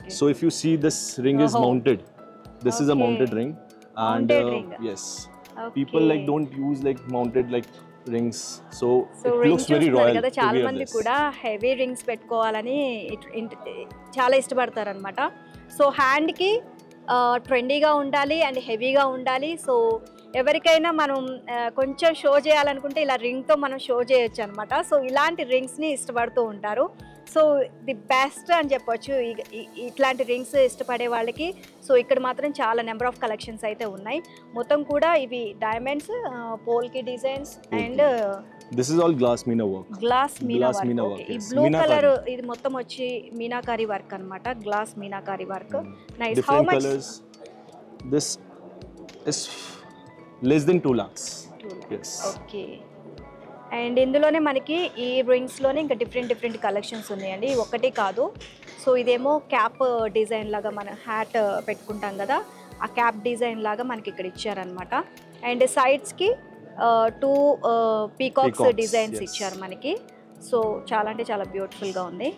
So if you see, this ring is mounted. This is a mounted ring, and Mounted ring. yes, people Okay. like don't use like mounted like rings, so it ring looks very చూస్తున్నారు royal కదా, to చాలా wear మంది this. కూడా heavy rings పెట్టుకోవాలని చాలా ఇష్టపడతారు అనమాట. So హ్యాండ్కి ట్రెండీగా ఉండాలి అండ్ హెవీగా ఉండాలి. సో ఎవరికైనా మనం కొంచెం షో చేయాలనుకుంటే ఇలా రింగ్తో మనం షో చేయొచ్చు అనమాట. సో ఇలాంటి రింగ్స్ని ఇష్టపడుతూ ఉంటారు. సో ది బెస్ట్ అని చెప్పొచ్చు ఇట్లాంటి రింగ్స్ ఇష్టపడే వాళ్ళకి. సో ఇక్కడ మాత్రం చాలా నెంబర్ ఆఫ్ కలెక్షన్స్ అయితే ఉన్నాయి. మొత్తం కూడా ఇవి diamonds, polki designs and This is all glass meena work. Glass meena Glass meena work. work, ఈ yes. Blue Meenakari. కలర్ ఇది మొత్తం వచ్చి మీనాకారి వర్క్ అన్నమాట. Glass meenakari work. Nice. How Different much? colors. This is less than 2 lakhs. Yes. Okay. And ఇందులోనే మనకి ఈ రింగ్స్లోనే ఇంకా different collections ఉన్నాయండి, ఒకటి కాదు. సో ఇదేమో క్యాప్ డిజైన్ లాగా, మన హ్యాట్ పెట్టుకుంటాం కదా, ఆ క్యాప్ డిజైన్ లాగా మనకి ఇక్కడ ఇచ్చారనమాట. అండ్ సైడ్స్కి 2 పీకాక్స్ డిజైన్స్ ఇచ్చారు మనకి. సో చాలా అంటే చాలా బ్యూటిఫుల్గా ఉంది.